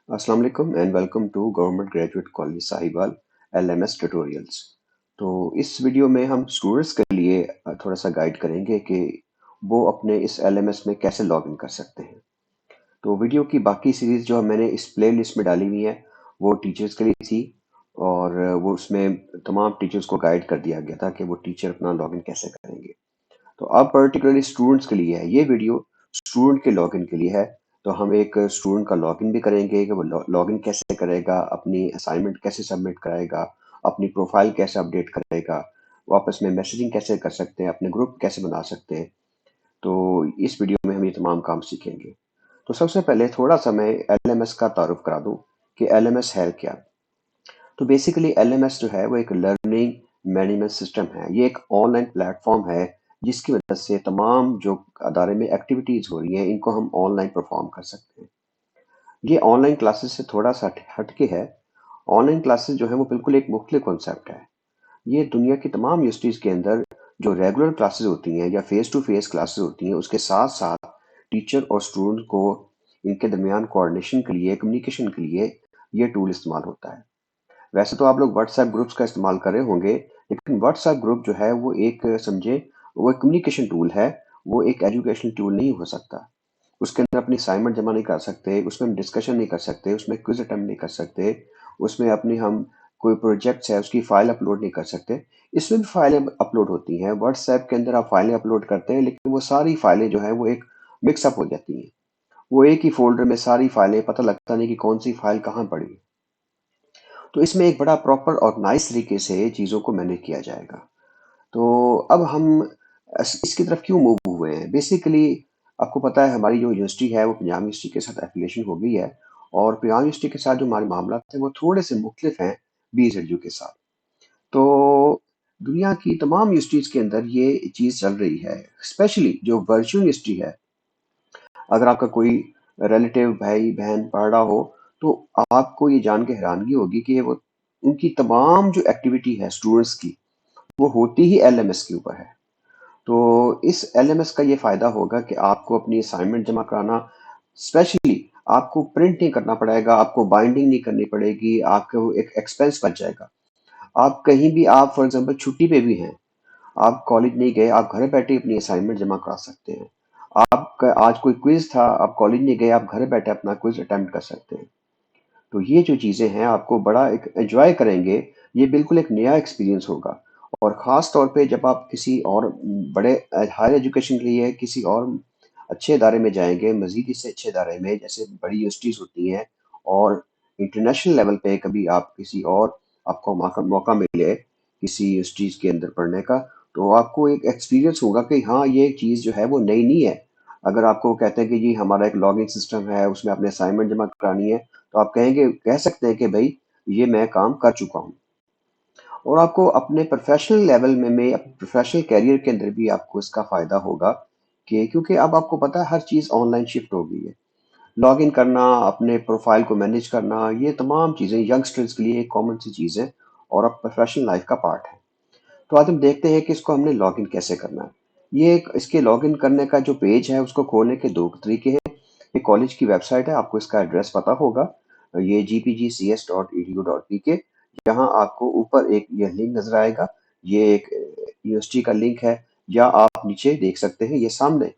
अस्सलाम वालेकुम and welcome to government graduate college Sahiwal LMS tutorials. तो इस वीडियो में हम स्टूडेंट्स के लिए थोड़ा सा गाइड करेंगे कि वो अपने इस एलएमएस में कैसे लॉगिन कर सकते हैं। तो वीडियो की बाकी सीरीज जो मैंने इस प्ले लिस्ट में डाली हुई है वो टीचर्स के लिए थी, और वो उसमें तमाम टीचर्स को गाइड कर दिया गया था कि वो टीचर अपना लॉगिन कैसे करेंगे। तो अब पर्टिकुलरली स्टूडेंट्स के लिए है ये वीडियो, स्टूडेंट के लॉगिन के लिए है। तो हम एक स्टूडेंट का लॉगिन भी करेंगे कि वो लॉगिन कैसे करेगा, अपनी असाइनमेंट कैसे सबमिट कराएगा, अपनी प्रोफाइल कैसे अपडेट करेगा, वो आपस में मैसेजिंग कैसे कर सकते हैं, अपने ग्रुप कैसे बना सकते हैं। तो इस वीडियो में हम ये तमाम काम सीखेंगे। तो सबसे पहले थोड़ा सा मैं एलएमएस का तारुफ करा दूं कि एलएमएस है क्या। तो बेसिकली एलएमएस जो है वो एक लर्निंग मैनेजमेंट सिस्टम है। ये एक ऑनलाइन प्लेटफॉर्म है जिसकी वजह से तमाम जो अदारे में एक्टिविटीज हो रही हैं इनको हम ऑनलाइन परफॉर्म कर सकते हैं। ये ऑनलाइन क्लासेस से थोड़ा सा हटके है। ऑनलाइन क्लासेस जो है वो बिल्कुल एक मुख्तलिफ कॉन्सेप्ट है। ये दुनिया की तमाम यूनिवर्सिटीज के अंदर जो रेगुलर क्लासेस होती हैं या फेस टू फेस क्लासेस होती हैं उसके साथ साथ टीचर और स्टूडेंट को इनके दरमियान कोऑर्डिनेशन के लिए, कम्युनिकेशन के लिए ये टूल इस्तेमाल होता है। वैसे तो आप लोग व्हाट्सएप ग्रुप्स का इस्तेमाल कर रहे होंगे, लेकिन व्हाट्सएप ग्रुप जो है वो एक समझे वो एक कम्युनिकेशन टूल है, वो एक एजुकेशनल टूल नहीं हो सकता। उसके अंदर अपनी असाइनमेंट जमा नहीं कर सकते, उसमें हम डिस्कशन नहीं कर सकते, उसमें क्विज अटेम्प्ट नहीं कर सकते, उसमें अपनी हम कोई प्रोजेक्ट्स है उसकी फाइल अपलोड नहीं कर सकते। इसमें भी फाइलें अपलोड होती हैं। व्हाट्सएप के अंदर आप फाइलें अपलोड करते हैं, लेकिन वो सारी फाइलें जो है वो एक मिक्सअप हो जाती हैं। वो एक ही फोल्डर में सारी फाइलें, पता लगता नहीं कि कौन सी फाइल कहाँ पड़ी है। तो इसमें एक बड़ा प्रॉपर ऑर्गेनाइज तरीके से चीज़ों को मैनेज किया जाएगा। तो अब हम इसकी तरफ क्यों मूव हुए हैं? बेसिकली आपको पता है हमारी जो यूनिवर्सिटी है वो पंजाब यूनिवर्सिटी के साथ एफिलिएशन हो गई है, और पंजाब यूनिवर्सिटी के साथ जो हमारे मामला थे वो थोड़े से मुख्तलिफ हैं बीजेडयू के साथ। तो दुनिया की तमाम यूनिवर्सिटीज के अंदर ये चीज़ चल रही है, स्पेशली जो वर्चुअल यूनिवर्सिटी है। अगर आपका कोई रिलेटिव भाई बहन पढ़ रहा हो तो आपको ये जान के हैरानगी होगी कि वो उनकी तमाम जो एक्टिविटी है स्टूडेंट्स की वो होती ही एलएमएस के ऊपर है। तो इस एलएमएस का ये फायदा होगा कि आपको अपनी असाइनमेंट जमा कराना, स्पेशली आपको प्रिंट नहीं करना पड़ेगा, आपको बाइंडिंग नहीं करनी पड़ेगी, आपको एक एक्सपेंस बच जाएगा। आप कहीं भी, आप फॉर एग्जांपल छुट्टी पे भी हैं, आप कॉलेज नहीं गए, आप घर बैठे अपनी असाइनमेंट जमा करा सकते हैं। आपका आज कोई क्विज था, आप कॉलेज नहीं गए, आप घर बैठे अपना क्विज अटेम्प्ट कर सकते हैं। तो ये जो चीज़ें हैं आपको बड़ा एक एंजॉय करेंगे। ये बिल्कुल एक नया एक्सपीरियंस होगा। और ख़ास तौर पे जब आप किसी और बड़े हायर एजुकेशन के लिए किसी और अच्छे इदारे में जाएंगे, मजीद इससे अच्छे इदारे में जैसे बड़ी यूनिवर्सिटीज़ होती हैं, और इंटरनेशनल लेवल पे कभी आप किसी और आपको मौका मौका मिले किसी यूनिवर्सिटीज़ के अंदर पढ़ने का, तो आपको एक एक्सपीरियंस होगा कि हाँ ये चीज़ जो है वो नई नहीं है। अगर आपको कहते हैं कि जी हमारा एक लॉगिन सिस्टम है, उसमें आपने असाइनमेंट जमा करानी है, तो आप कह सकते हैं कि भाई ये मैं काम कर चुका हूँ। और आपको अपने प्रोफेशनल लेवल में अपने प्रोफेशनल कैरियर के अंदर भी आपको इसका फायदा होगा कि क्योंकि अब आपको पता है हर चीज़ ऑनलाइन शिफ्ट हो गई है। लॉग इन करना, अपने प्रोफाइल को मैनेज करना, ये तमाम चीज़ें यंगस्टर्स के लिए एक कॉमन सी चीज़ है, और अब प्रोफेशनल लाइफ का पार्ट है। तो आज हम देखते हैं कि इसको हमने लॉग इन कैसे करना है। ये एक इसके लॉग इन करने का जो पेज है उसको खोलने के दो तरीके हैं। ये कॉलेज की वेबसाइट है, आपको इसका एड्रेस पता होगा, ये gpgcs.edu.pk। यहाँ आपको ऊपर एक ये लिंक नजर आएगा, ये एक यूनिवर्सिटी का लिंक है, या आप नीचे देख सकते हैं ये सामने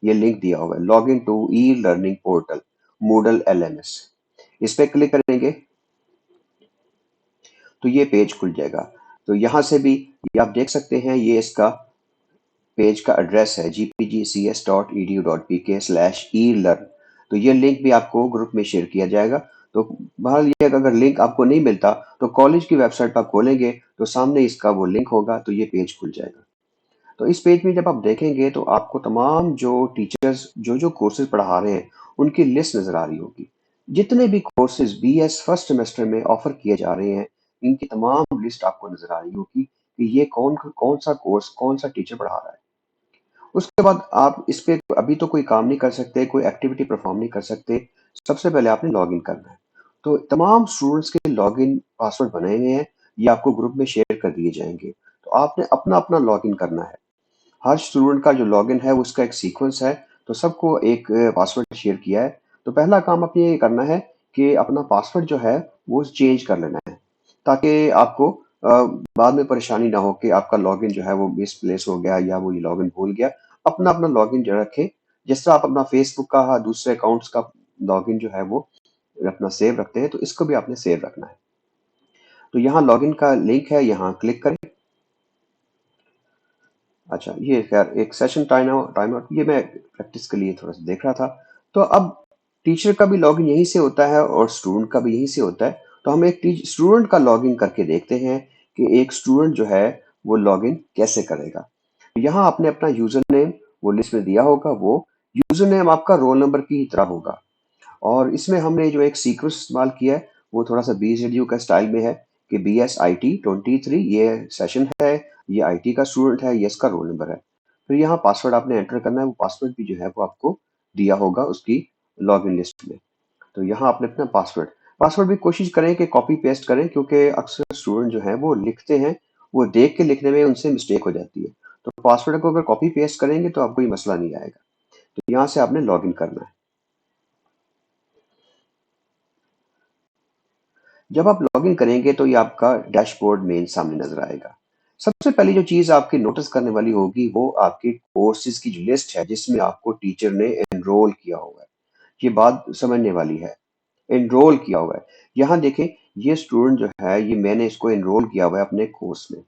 ये लिंक दिया हुआ है, log in to e learning portal Moodle LMS. इस पे क्लिक करेंगे तो ये पेज खुल जाएगा। तो यहाँ से भी ये आप देख सकते हैं, ये इसका पेज का एड्रेस है gpgcs.edu.pk/elearn। तो ये लिंक भी आपको ग्रुप में शेयर किया जाएगा। तो बहरहाल ये अगर लिंक आपको नहीं मिलता तो कॉलेज की वेबसाइट पर आप खोलेंगे तो सामने इसका वो लिंक होगा, तो ये पेज खुल जाएगा। तो इस पेज में जब आप देखेंगे तो आपको तमाम जो टीचर्स जो जो कोर्सेज पढ़ा रहे हैं उनकी लिस्ट नजर आ रही होगी। जितने भी कोर्सेज बीएस फर्स्ट सेमेस्टर में ऑफर किए जा रहे हैं, इनकी तमाम लिस्ट आपको नजर आ रही होगी कि ये कौन कौन सा कोर्स कौन सा टीचर पढ़ा रहा है। उसके बाद आप इस पे अभी तो कोई काम नहीं कर सकते, कोई एक्टिविटी परफॉर्म नहीं कर सकते। सबसे पहले आपने लॉगिन करना है। तो तमाम स्टूडेंट्स के लॉगिन पासवर्ड बने हुए हैं, ये आपको ग्रुप में शेयर कर दिए जाएंगे। तो आपने अपना अपना लॉगिन करना है। हर स्टूडेंट का जो लॉगिन है उसका एक सीक्वेंस है, तो सबको एक पासवर्ड शेयर किया है। तो पहला काम आपने ये करना है कि अपना पासवर्ड जो है वो चेंज कर लेना है, ताकि आपको बाद में परेशानी ना हो कि आपका लॉगिन जो है वो मिसप्लेस हो गया या वो ये लॉगिन भूल गया। अपना अपना लॉगिन जो रखें, जिस तरह आप अपना फेसबुक का दूसरे अकाउंट्स का लॉगिन जो है वो अपना सेव रखते हैं, तो इसको भी आपने सेव रखना है। तो यहाँ लॉगिन का लिंक है, यहाँ क्लिक करें। अच्छा, ये खैर एक सेशन टाइम आउट ये मैं प्रैक्टिस के लिए थोड़ा सा देख रहा था। तो अब टीचर का भी लॉगिन यहीं से होता है और स्टूडेंट का भी यहीं से होता है। तो हम एक स्टूडेंट का लॉगिन करके देखते हैं कि एक स्टूडेंट जो है वो लॉगिन कैसे करेगा। यहाँ आपने अपना यूजर नेम वो लिस्ट में दिया होगा, वो यूजर नेम आपका रोल नंबर की ही तरह होगा। और इसमें हमने जो एक सीक्वेंस इस्तेमाल किया है वो थोड़ा सा बीजेडयू का स्टाइल में है कि BSIT 23 ये सेशन है, ये IT का स्टूडेंट है, ये इसका रोल नंबर है। फिर यहाँ पासवर्ड आपने एंटर करना है, वो पासवर्ड भी जो है वो आपको दिया होगा उसकी लॉगिन लिस्ट में। तो यहाँ आपने अपना पासवर्ड पासवर्ड भी कोशिश करें कि कॉपी पेस्ट करें, क्योंकि अक्सर स्टूडेंट जो है वो लिखते हैं, वो देख के लिखने में उनसे मिस्टेक हो जाती है। तो पासवर्ड को अगर कॉपी पेस्ट करेंगे तो आपको ये मसला नहीं आएगा। तो यहाँ से आपने लॉगिन करना है। जब आप लॉगिन करेंगे तो ये आपका डैशबोर्ड मेन सामने नजर आएगा। सबसे पहली जो चीज आपकी नोटिस करने वाली होगी वो आपके कोर्सेज की जो लिस्ट है जिसमें आपको टीचर ने एनरोल किया हुआ है। ये बात समझने वाली है, एनरोल किया हुआ है। यहाँ देखें, ये स्टूडेंट जो है ये मैंने इसको एनरोल किया हुआ है अपने कोर्स में।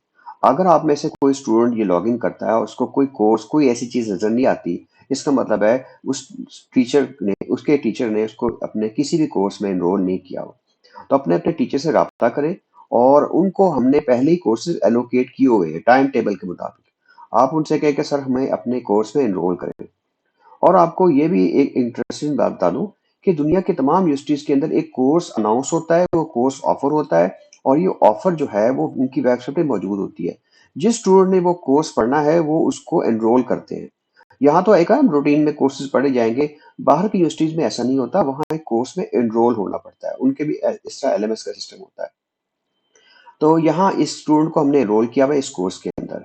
अगर आप में से कोई स्टूडेंट ये लॉगिन करता है और उसको कोई कोर्स कोई ऐसी चीज नजर नहीं आती, इसका मतलब है उस उसके टीचर ने उसको अपने किसी भी कोर्स में एनरोल नहीं किया हो। तो अपने अपने टीचर से राब्ता करें, और उनको हमने पहले ही कोर्सेज एलोकेट किए हुए हैं टाइम टेबल के मुताबिक। आप उनसे कहें कि सर हमें अपने कोर्स में एनरोल करें। और आपको ये भी एक इंटरेस्टिंग बात बता दूं कि दुनिया के तमाम यूनिवर्सिटीज के अंदर एक कोर्स अनाउंस होता है, वो कोर्स ऑफर होता है, और ये ऑफर जो है वो उनकी वेबसाइट पे मौजूद होती है। जिस स्टूडेंट ने वो कोर्स पढ़ना है वो उसको एनरोल करते हैं। यहाँ तो एक रूटीन में कोर्सेज पढ़े जाएंगे, बाहर की यूनिवर्सिटीज में ऐसा नहीं होता, वहाँ एक कोर्स में एनरोल होना पड़ता है, उनके भी इस तरह LMS का सिस्टम होता है। तो यहाँ इस स्टूडेंट को हमने एनरोल किया हुआ है इस कोर्स के अंदर।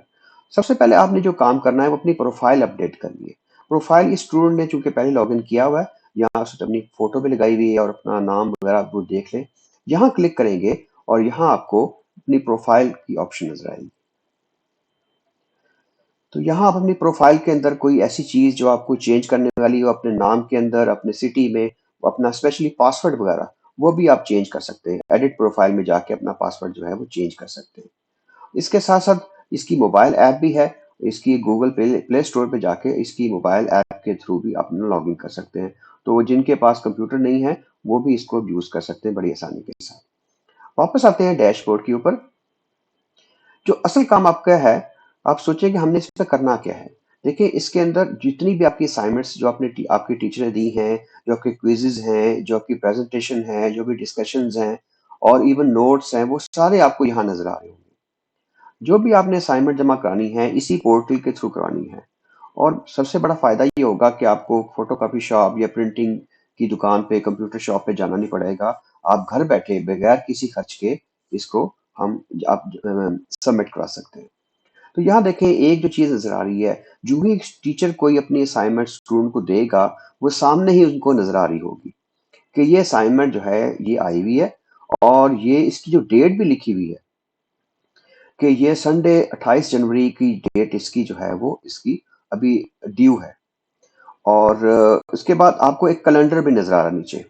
सबसे पहले आपने जो काम करना है वो अपनी प्रोफाइल अपडेट करनी है। प्रोफाइल इस स्टूडेंट ने चूंकि पहले लॉगिन किया हुआ है, यहाँ उसने अपनी फोटो भी लगाई हुई है और अपना नाम वगैरह आप वो देख लें। यहाँ क्लिक करेंगे और यहाँ आपको अपनी प्रोफाइल की ऑप्शन नजर आएगी। तो यहाँ आप अपनी प्रोफाइल के अंदर कोई ऐसी चीज जो आपको चेंज करने वाली हो अपने नाम के अंदर, अपने सिटी में, अपना स्पेशली पासवर्ड वगैरह, वो भी आप चेंज कर सकते हैं। एडिट प्रोफाइल में जाके अपना पासवर्ड जो है वो चेंज कर सकते हैं। इसके साथ साथ इसकी मोबाइल ऐप भी है। इसकी गूगल प्ले स्टोर पे जाके इसकी मोबाइल ऐप के थ्रू भी अपना लॉगिन कर सकते हैं। तो जिनके पास कंप्यूटर नहीं है वो भी इसको यूज कर सकते हैं बड़ी आसानी के साथ। वापस आते हैं डैशबोर्ड के ऊपर। जो असल काम आपका है, आप सोचिए कि हमने इसमें करना क्या है। देखिए, इसके अंदर जितनी भी आपकी असाइनमेंट्स जो आपकी टीचर ने दी हैं, जो आपके क्विजेज हैं, जो आपकी प्रेजेंटेशन है, जो भी डिस्कशंस हैं, और इवन नोट्स हैं, वो सारे आपको यहाँ नजर आ रहे होंगे। जो भी आपने असाइनमेंट जमा करानी है इसी पोर्टल के थ्रू करानी है। और सबसे बड़ा फायदा ये होगा कि आपको फोटोकॉपी शॉप या प्रिंटिंग की दुकान पे, कंप्यूटर शॉप पे जाना नहीं पड़ेगा। आप घर बैठे बगैर किसी खर्च के इसको हम आप सबमिट करा सकते हैं। तो यहाँ देखें, एक जो चीज नजर आ रही है, जो भी टीचर कोई अपनी असाइनमेंट स्टूडेंट को देगा वो सामने ही उनको नजर आ रही होगी कि ये असाइनमेंट जो है ये आई हुई है, और ये इसकी जो डेट भी लिखी हुई है कि ये संडे 28 जनवरी की डेट इसकी जो है वो इसकी अभी ड्यू है। और उसके बाद आपको एक कैलेंडर भी नजर आ रहा है नीचे।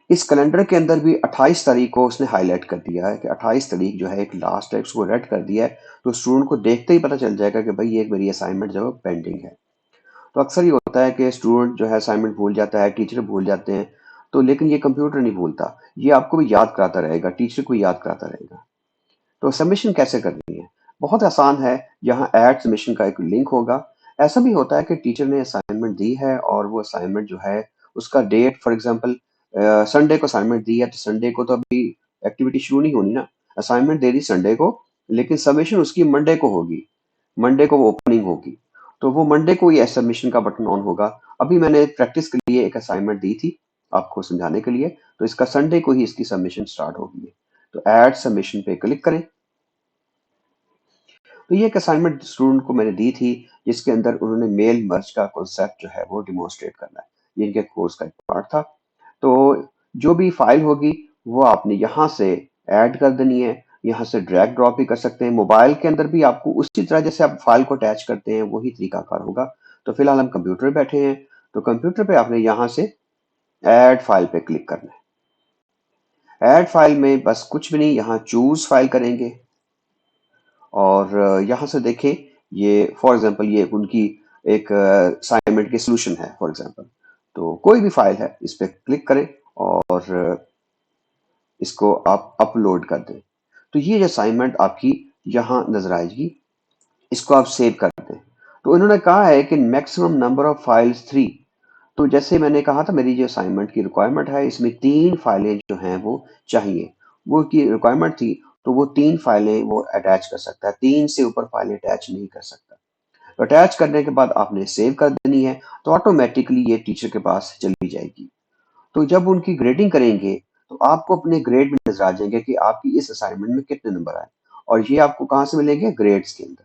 इस कैलेंडर के अंदर भी 28 तारीख को उसने हाईलाइट कर दिया है कि 28 तारीख जो है एक लास्ट है, उसको रेड कर दिया है। तो स्टूडेंट को देखते ही पता चल जाएगा कि भाई ये एक मेरी असाइनमेंट जो है पेंडिंग है। तो अक्सर ये होता है कि स्टूडेंट जो है असाइनमेंट भूल जाता है, टीचर भूल जाते हैं। तो लेकिन ये कंप्यूटर नहीं भूलता, ये आपको भी याद कराता रहेगा, टीचर को याद कराता रहेगा। तो सबमिशन कैसे करनी है? बहुत आसान है। यहाँ ऐड सबमिशन का एक लिंक होगा। ऐसा भी होता है कि टीचर ने असाइनमेंट दी है और वो असाइनमेंट जो है उसका डेट फॉर एग्जांपल संडे को असाइनमेंट दी है, तो संडे को तो अभी एक्टिविटी शुरू नहीं होनी ना। असाइनमेंट दे दी संडे को, लेकिन सबमिशन उसकी मंडे को होगी। मंडे को वो ओपनिंग होगी। तो वो मंडे को ये सबमिशन का बटन ऑन होगा। अभी मैंने प्रैक्टिस के लिए एक असाइनमेंट दी थी आपको समझाने के लिए, तो इसका संडे को ही इसकी सबमिशन स्टार्ट होगी। तो ऐड सबमिशन पे क्लिक करें। तो ये एक असाइनमेंट स्टूडेंट को मैंने दी थी, जिसके अंदर उन्होंने मेल मर्ज का कॉन्सेप्ट जो है वो डिमॉन्स्ट्रेट करना है। ये इनके कोर्स का एक पार्ट था। तो जो भी फाइल होगी वो आपने यहाँ से ऐड कर देनी है। यहाँ से ड्रैग ड्रॉप भी कर सकते हैं। मोबाइल के अंदर भी आपको उसी तरह जैसे आप फाइल को अटैच करते हैं वही तरीकाकार होगा। तो फिलहाल हम कंप्यूटर पे बैठे हैं, तो कंप्यूटर पे आपने यहाँ से ऐड फाइल पे क्लिक करना है। ऐड फाइल में बस कुछ भी नहीं, यहाँ चूज फाइल करेंगे और यहाँ से देखें, ये फॉर एग्जांपल ये उनकी एक असाइनमेंट की सॉल्यूशन है फॉर एग्जांपल। तो कोई भी फाइल है इस पे क्लिक करें और इसको आप अपलोड कर दें। तो ये जो असाइनमेंट आपकी यहाँ नजर आएगी, इसको आप सेव कर दें। तो इन्होंने कहा है कि मैक्सिमम नंबर ऑफ फाइल्स 3। तो जैसे मैंने कहा था, मेरी जो असाइनमेंट की रिक्वायरमेंट है इसमें 3 फाइलें जो हैं वो चाहिए, वो की रिक्वायरमेंट थी। तो वो 3 फाइलें वो अटैच कर सकता है, 3 से ऊपर फाइलें अटैच नहीं कर सकता। तो अटैच करने के बाद आपने सेव कर देनी है, तो ऑटोमेटिकली ये टीचर के पास चली जाएगी। तो जब उनकी ग्रेडिंग करेंगे तो आपको अपने ग्रेड में नजर आ जाएंगे कि आपकी इस असाइनमेंट में कितने नंबर आए, और ये आपको कहाँ से मिलेंगे? ग्रेड्स के अंदर।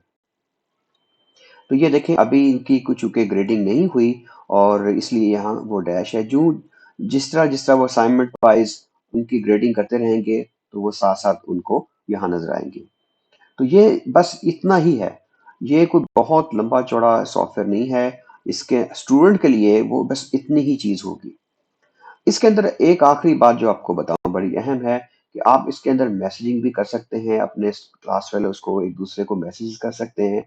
तो ये देखें, अभी इनकी कुछ चूंकि ग्रेडिंग नहीं हुई और इसलिए यहाँ वो डैश है। जो जिस तरह वो असाइनमेंट वाइज उनकी ग्रेडिंग करते रहेंगे तो वो साथ साथ उनको यहाँ नजर आएंगे। तो ये बस इतना ही है, ये कोई बहुत लंबा चौड़ा सॉफ्टवेयर नहीं है। इसके स्टूडेंट के लिए वो बस इतनी ही चीज होगी। इसके अंदर एक आखिरी बात जो आपको बताऊं बड़ी अहम है, कि आप इसके अंदर मैसेजिंग भी कर सकते हैं, अपने क्लास फेलोज को एक दूसरे को मैसेज कर सकते हैं।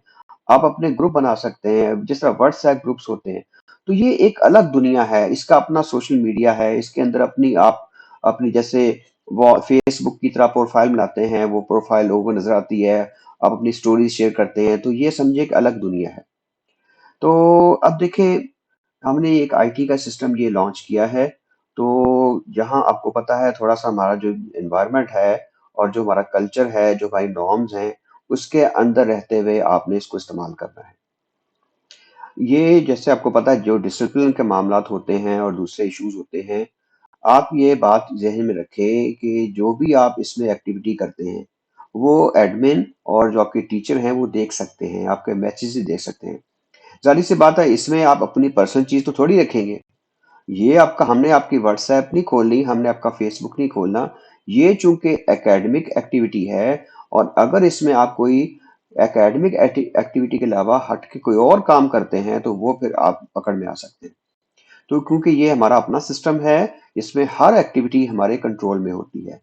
आप अपने ग्रुप बना सकते हैं जिस तरह व्हाट्सएप ग्रुप्स होते हैं। तो ये एक अलग दुनिया है, इसका अपना सोशल मीडिया है। इसके अंदर अपनी आप अपनी जैसे वो फेसबुक की तरह प्रोफाइल बनाते हैं, वो प्रोफाइल लोगों को नजर आती है। आप अपनी स्टोरीज शेयर करते हैं, तो ये समझे एक अलग दुनिया है। तो अब देखें, हमने एक आईटी का सिस्टम ये लॉन्च किया है। तो यहाँ आपको पता है थोड़ा सा हमारा जो एनवायरनमेंट है और जो हमारा कल्चर है, जो हमारी नॉर्म्स हैं, उसके अंदर रहते हुए आपने इसको इस्तेमाल करना है। ये जैसे आपको पता है जो डिसिप्लिन के मामलात होते हैं और दूसरे इश्यूज होते हैं, आप ये बात ज़हन में रखें कि जो भी आप इसमें एक्टिविटी करते हैं, वो एडमिन और जो आपके टीचर हैं वो देख सकते हैं, आपके मैसेज देख सकते हैं। ज़ाहिर सी बात है, इसमें आप अपनी पर्सनल चीज़ तो थोड़ी रखेंगे। ये आपका हमने आपकी व्हाट्सएप नहीं खोलनी, हमने आपका फेसबुक नहीं खोलना। ये चूंकि एकेडमिक एक्टिविटी है, और अगर इसमें आप कोई एकेडमिक एक्टिविटी के अलावा हट के कोई और काम करते हैं तो वो फिर आप पकड़ में आ सकते हैं। तो क्योंकि ये हमारा अपना सिस्टम है, इसमें हर एक्टिविटी हमारे कंट्रोल में होती है।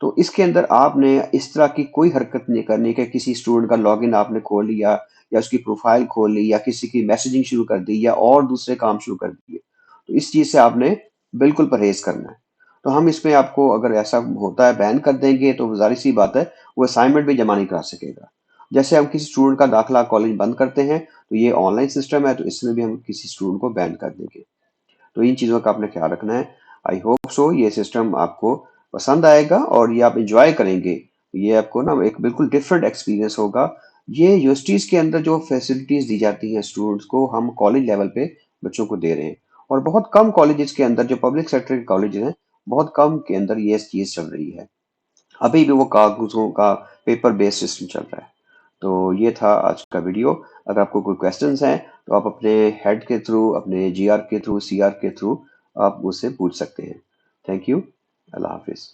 तो इसके अंदर आपने इस तरह की कोई हरकत नहीं करनी कि किसी स्टूडेंट का लॉगिन आपने खोल लिया, या उसकी प्रोफाइल खोल ली, या किसी की मैसेजिंग शुरू कर दी, या और दूसरे काम शुरू कर दिए। तो इस चीज से आपने बिल्कुल परहेज करना है। तो हम इसमें आपको अगर ऐसा होता है बैन कर देंगे तो जाहिर सी बात है वो असाइनमेंट भी जमा नहीं करा सकेगा। जैसे हम किसी स्टूडेंट का दाखिला कॉलेज बंद करते हैं, तो ये ऑनलाइन सिस्टम है, तो इसमें भी हम किसी स्टूडेंट को बैन कर देंगे। तो इन चीज़ों का आपने ख्याल रखना है। आई होप सो ये सिस्टम आपको पसंद आएगा और ये आप इंजॉय करेंगे। ये आपको ना एक बिल्कुल डिफरेंट एक्सपीरियंस होगा। ये यूनिवर्सिटीज़ के अंदर जो फैसिलिटीज़ दी जाती हैं स्टूडेंट्स को, हम कॉलेज लेवल पे बच्चों को दे रहे हैं। और बहुत कम कॉलेजेस के अंदर, जो पब्लिक सेक्टर के कॉलेज हैं, बहुत कम के अंदर ये चीज़ चल रही है। अभी भी वो कागजों का पेपर बेस्ड सिस्टम चल रहा है। तो ये था आज का वीडियो। अगर आपको कोई क्वेश्चंस हैं तो आप अपने हेड के थ्रू, अपने जीआर के थ्रू, सीआर के थ्रू आप मुझसे पूछ सकते हैं। Thank you. Allah Hafiz.